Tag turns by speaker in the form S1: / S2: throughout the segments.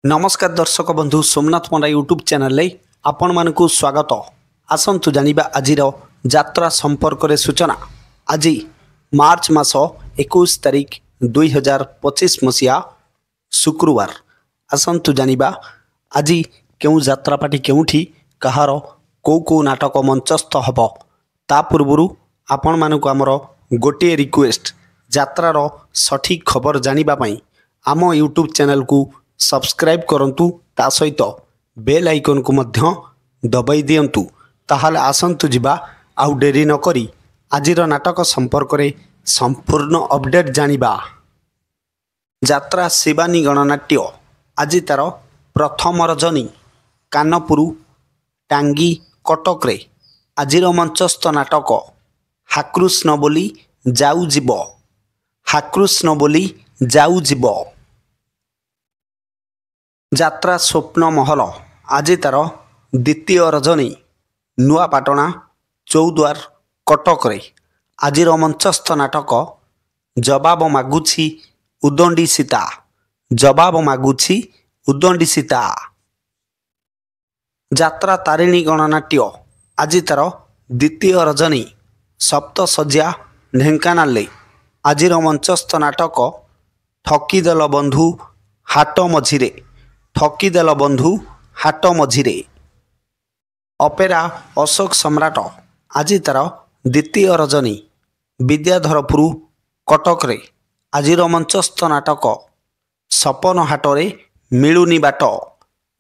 S1: नमस्कार दर्शक बंधु सोमनाथ पंडा यूट्यूब चैनल आपण मानकु स्वागत। आसंतु जानिबा आजिर यात्रा संपर्क रे सूचना। आज मार्च मास 21 तारिख 2025 मसीहा शुक्रवार। आसंतु जानिबा आज केउ यात्रापाटी केउठी कहार को को नाटक मंचस्थ हब ता पूर्वरु आपण मानकु हमर गोटे रिक्वेस्ट यात्रार सठिक खबर जानिबा पई आम यूट्यूब चैनल को सब्सक्राइब करंतु ता सहित बेल आइकन को मध्य दबाई दियंतु। ताहाले आसंतु जिबा आउ डेरी न करी आजिर नाटक संपर्क रे संपूर्ण अपडेट जानिबा। यात्रा शिवानी गणनाट्य आज तार प्रथम रजनी कानपुर टांगी कटक रे आजिर मंचस्थ नाटक हाकृष्ण बोली जाऊ जीव। हाकृष्ण बोली जाऊ जीव। यात्रा स्वप्न महल आज तार द्वितीय रजनी नुआपाटना चौद्वार कटक रे आजिर मंचस्थ नाटक जवाब मागुछि उदंडी सीता। जवाब मागुछि उदंडी सीता। यात्रा तारिणी गणनाट्य आज तार द्वितीय रजनी सप्तशଯ୍ୟା ढेंकानाल आजिर मंचस्थ नाटक ठकीदेल बंधु हाट मझिरे। ठकीदेल बंधु हाट मझिरे। अपेरा अशोक सम्राट आज तार द्वितीय रजनी विद्याधरपुर कटक रे आजिर मंचस्थ नाटक सपन हाटरे मिलुनी बाट।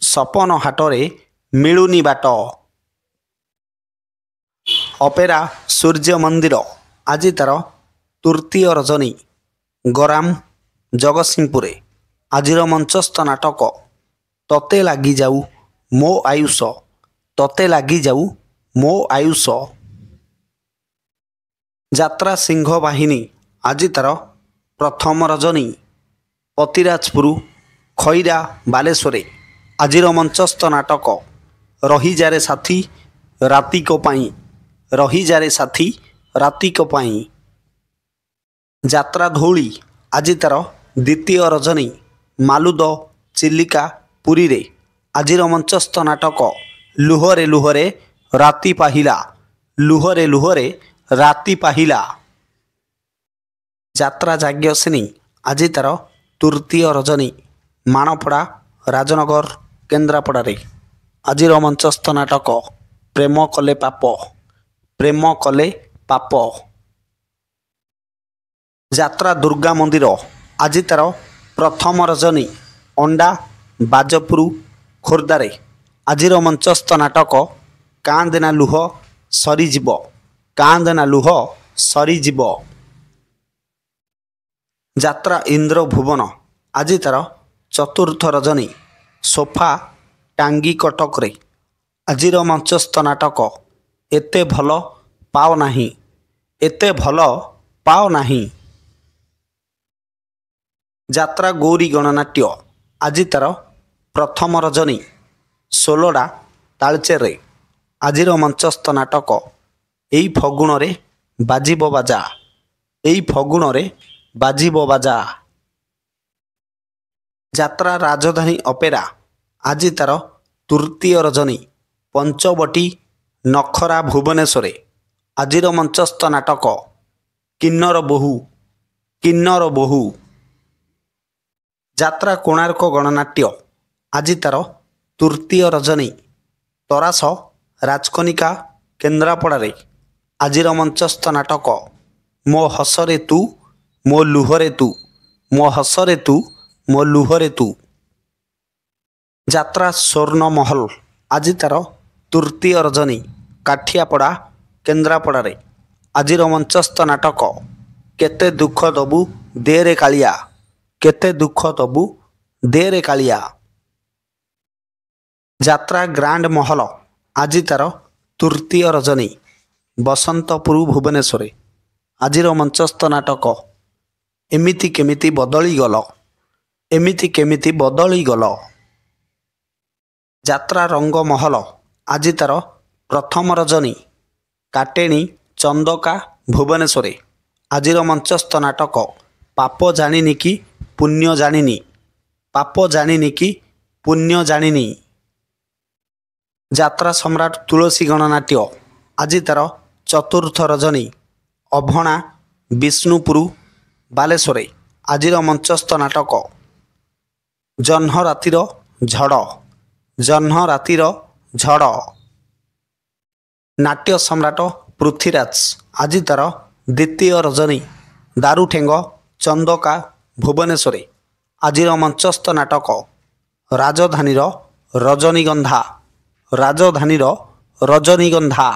S1: सपन हाटरे मिलुनी बाट। अपेरा सूर्य मंदिर आज तार तृतीय रजनी गराम जगतसिंहपुर आजिर मंचस्थ नाटक तते लागी जाऊ मो आयुष। तते लागी जाऊ मो आयुष। यात्रा सिंह बाहिनी आज तार प्रथम रजनी पतिराजपुर खैरा बालेश्वर आजिर मंचस्थ नाटक रही जारे साथी रातिक पाई। रही जारे साथी रातिक पाई। यात्रा धौली आज तार द्वितीय रजनी मालुद चिलिका पुरी रे आजिर मंचस्थ नाटक लुहरे लुहरे राति पाहिला। लुहरे लुहरे राति पाहिला। यात्रा जाग्यसिनी आज तार तृतीय रजनी माणपड़ा राजनगर केन्द्रापड़ा रे आजिर मंचस्थ नाटक प्रेम कले पाप। प्रेम कले पाप। यात्रा दुर्गा मंदिर आज तार प्रथम रजनी अंडा बाजपुर खोर्धारे आजिर मंचस्थ नाटक कांदेना लुह सरीजीव। कांदेना लुह सरीजीव। यात्रा इंद्र भुवन आज तार चतुर्थ रजनी सोफा टांगी कटक रे आजिर मंचस्थ नाटक एते भल पाओ नाही। एते भल पाओ नाही। यात्रा गौरी गणनाट्य आज तार प्रथम रजनी सोलडा तालचेर रे आजिर मंचस्थ नाटक एई फगुण रे बाजिब बाजा। एई फगुण रे बाजिब बाजा। यात्रा राजधानी अपेरा आज तार तृतीय रजनी पंचवटी नखरा भुवनेश्वर आजिर मंचस्थ नाटक किन्नर बोहू। किन्नर बोहू। यात्रा कोणार्क गणनाट्य आज तार तृतीय रजनी तरास राजकनिका केन्द्रापड़ा रे आजिर मंचस्थ नाटक मो हसरे तू मो लुहरे तू। मो हसरे तू मो लुहरे तू। यात्रा स्वर्ण महल आज तार तृतीय रजनी काठियापड़ा केन्द्रापड़ा रे आजिर मंचस्थ नाटक केते दुख दबु देरे कालिया। केते दुख दबु देरे कालिया। यात्रा ग्रांड महल आज तार तृतीय रजनी बसंतपुर भुवनेश्वर आजिर मंचस्थ नाटक एमिति केमिति बदली गल। एमिति केमिति बदली गल। यात्रा रंग महल आज तार प्रथम रजनी काटेणी चंदका भुवनेश्वर आजिर मंचस्थ नाटक पाप जानिनी कि पुण्य जानिनी। पाप जानिनी कि पुण्य जानिनी यात्रा सम्राट तुलसी गणनाट्य आज तार चतुर्थ रजनी अभणा विष्णुपुर बालेश्वर आज मंचस्थ नाटक जह्न रातिर झड़ जह्न रातिर झड़ नाट्य सम्राट पृथ्वीराज आज तार द्वितीय रजनी दारुठेंग चंदका भुवनेश्वर आज मंचस्थ नाटक राजधानी रजनीगंधा राजधानी रजनीगंधा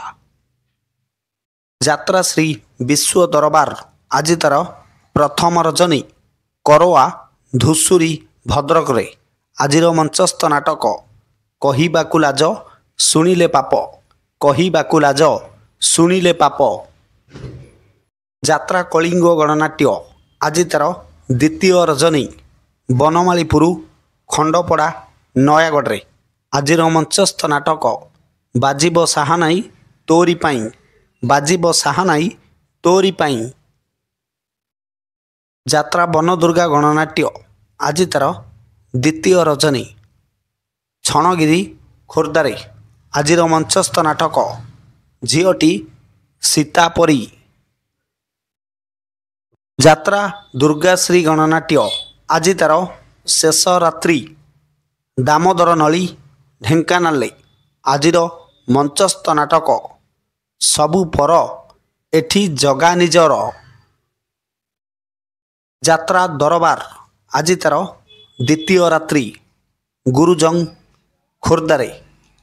S1: यात्रा श्री विश्व दरबार आज तार प्रथम रजनी करोआ धुसुरी भद्रक रे आज मंचस्थ नाटक कहिबाकु लाज शुणिले पाप कहिबाकु लाज शुणिले पाप यात्रा कलिंग गणनाट्य आज तार द्वितीय रजनी बनमालीपुर खंडपड़ा नयागढ़ रे आज मंचस्थ नाटक बाजिब साहानाई तोरी पाई बाजिब साहानाई तोरी पाई यात्रा बनदुर्गा गणनाट्य आज तार द्वितीय रजनी छणगिरी खोर्धारे आज मंचस्थ नाटक झीटी सीतापरी यात्रा दुर्गाश्री गणनाट्य आज तार शेष रात्रि दामोदर नली ढेंकानाल आज मंचस्थ नाटक सबु पर एठी जगा निजर यात्रा दरबार आज तार द्वितीय रात्रि गुरुजंग खोर्धारे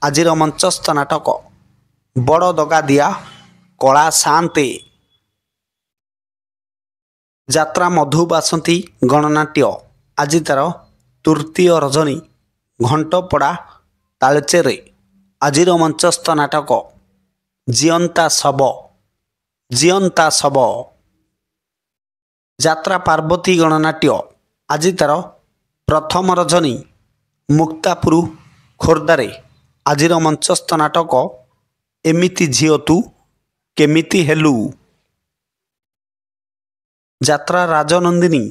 S1: आज मंचस्थ नाटक बड़ दगा दिया कला शांते यात्रा मधुबासंती गणनाट्य आज तार तृतीय रजनी घंटपड़ा तालचेरे आज मंचस्थ नाटक जियंता शब यात्रा पार्वती गणनाट्य आज तार प्रथम रजनी मुक्तापुर खोर्धारे आज मंचस्थ नाटक एमिति झियो तू केमिति हेलु यात्रा राजनंदिनी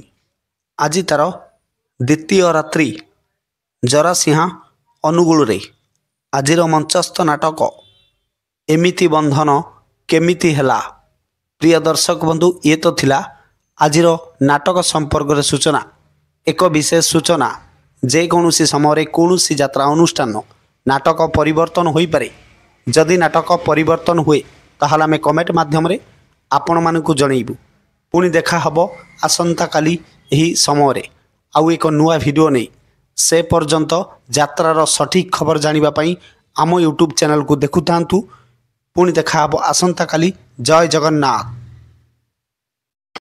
S1: आज तार द्वितीय रात्रि जरासिंहा अनुगुल रे आज मंचस्थ नाटक एमिति बंधन केमिति हेला। प्रिय दर्शक बंधु ये तो थिला आजिर नाटक संपर्क रे सूचना एक विशेष सूचना जेकोसी समय कौनसी यात्रा अनुष्ठान नाटक परिवर्तन हो पारे जदि नाटक परिवर्तन हुए ताहले आमे कमेंट माध्यम रे आपण मानकु जणैबु पुणी देखा हबो आसंता काली एही समय आउ एक नुआ वीडियो नहीं से पर्यंत यात्रार सठिक खबर जानिबा पई आम यूट्यूब चैनल को देखु थांतु पुणी देखा हबो आसंता काली। जय जगन्नाथ।